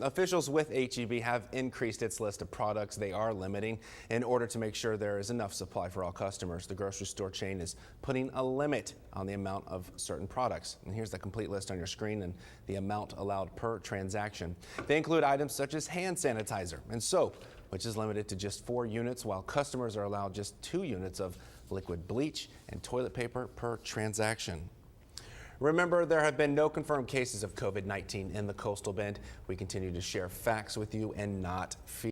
Officials with HEB have increased its list of products they are limiting in order to make sure there is enough supply for all customers. The grocery store chain is putting a limit on the amount of certain products. And here's the complete list on your screen and the amount allowed per transaction. They include items such as hand sanitizer and soap, which is limited to just 4 units, while customers are allowed just 2 units of liquid bleach and toilet paper per transaction. Remember, there have been no confirmed cases of COVID-19 in the Coastal Bend. We continue to share facts with you and not fear.